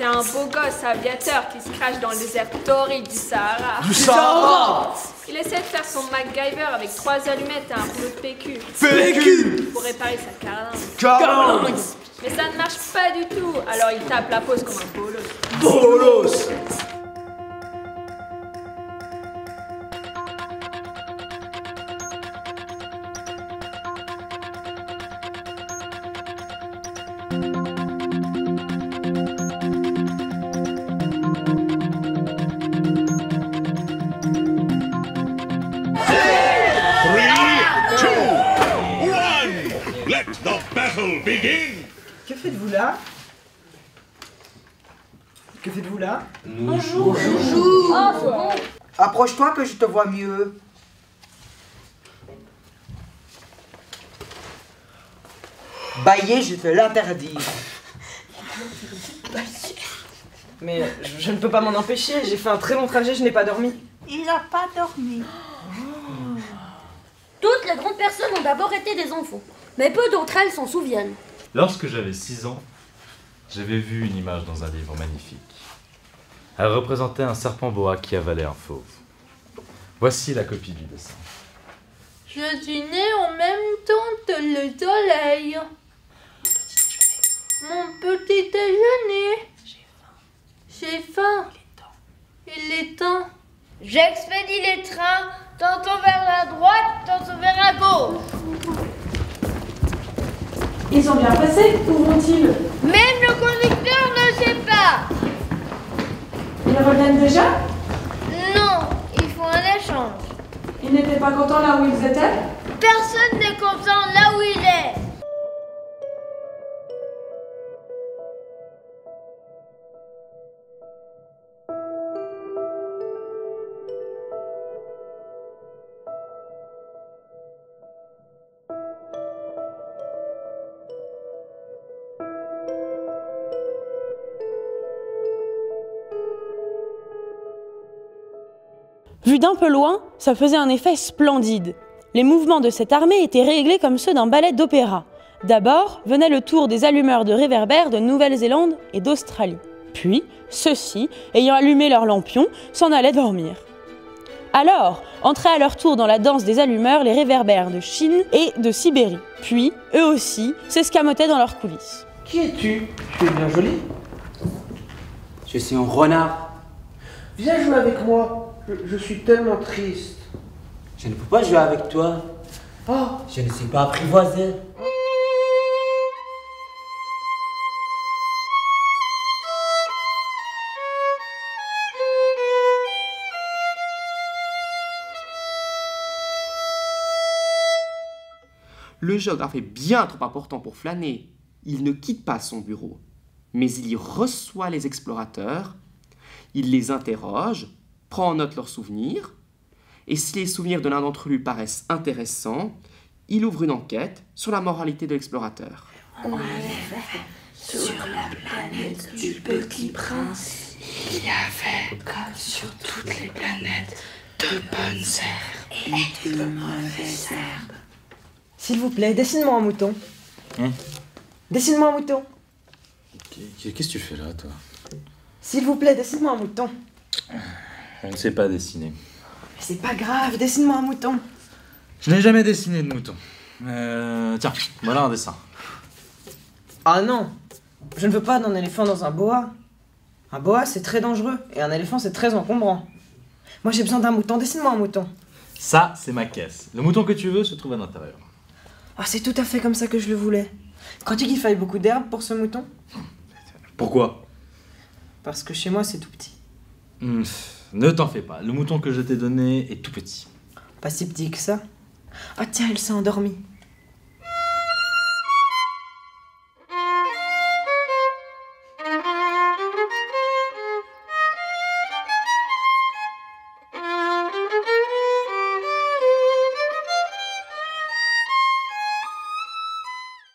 C'est un beau gosse aviateur qui se crache dans le désert torride du Sahara. Du Sahara! Il essaie de faire son MacGyver avec 3 allumettes et un rouleau de PQ. PQ! Pour réparer sa carlingue. Carlingue! Mais ça ne marche pas du tout, alors il tape la pause comme un bolos. Bolos! Que faites-vous là? Que faites-vous là? Bonjour. Oh, c'est bon. Approche-toi que je te vois mieux. Bailler, je te l'interdis. Mais je ne peux pas m'en empêcher, j'ai fait un très long trajet, je n'ai pas dormi. Il n'a pas dormi. Toutes les grandes personnes ont d'abord été des enfants, mais peu d'entre elles s'en souviennent. Lorsque j'avais 6 ans, j'avais vu une image dans un livre magnifique. Elle représentait un serpent boa qui avalait un fauve. Voici la copie du dessin. Je suis née en même temps que le soleil. Mon petit déjeuner. J'ai faim. Il est temps. J'expédie les trains, tantôt vers la droite, tantôt vers la gauche. Ils ont bien passé, où vont-ils? Même le conducteur ne sait pas. Ils reviennent déjà? Non, il faut un échange. Ils n'étaient pas contents là où ils étaient? Personne n'est content là où il est. Vu d'un peu loin, ça faisait un effet splendide. Les mouvements de cette armée étaient réglés comme ceux d'un ballet d'opéra. D'abord venait le tour des allumeurs de réverbères de Nouvelle-Zélande et d'Australie. Puis, ceux-ci, ayant allumé leurs lampions, s'en allaient dormir. Alors, entraient à leur tour dans la danse des allumeurs les réverbères de Chine et de Sibérie. Puis, eux aussi, s'escamotaient dans leurs coulisses. Qui es-tu? Tu es bien jolie. Je suis un renard. Viens jouer avec moi. Je suis tellement triste. Je ne peux pas jouer avec toi. Oh, je ne suis pas apprivoisé. Le géographe est bien trop important pour flâner. Il ne quitte pas son bureau, mais il y reçoit les explorateurs, il les interroge, prend en note leurs souvenirs, et si les souvenirs de l'un d'entre eux lui paraissent intéressants, il ouvre une enquête sur la moralité de l'explorateur. En effet, sur la planète du Petit Prince, il y avait, comme sur toutes les planètes, de bonnes herbes et de mauvaises herbes. S'il vous plaît, dessine-moi un mouton. Dessine-moi un mouton. Qu'est-ce que tu fais là, toi? S'il vous plaît, dessine-moi un mouton. Je ne sais pas dessiner. Mais c'est pas grave, dessine-moi un mouton. Je n'ai jamais dessiné de mouton. Tiens, voilà un dessin. Ah non, je ne veux pas d'un éléphant dans un boa. Un boa, c'est très dangereux, et un éléphant, c'est très encombrant. Moi, j'ai besoin d'un mouton, dessine-moi un mouton. Ça, c'est ma caisse. Le mouton que tu veux se trouve à l'intérieur. Ah, c'est tout à fait comme ça que je le voulais. Crois-tu qu'il faille beaucoup d'herbe pour ce mouton? Pourquoi? Parce que chez moi, c'est tout petit. Ne t'en fais pas, le mouton que je t'ai donné est tout petit. Pas si petit que ça. Ah tiens, il s'est endormi.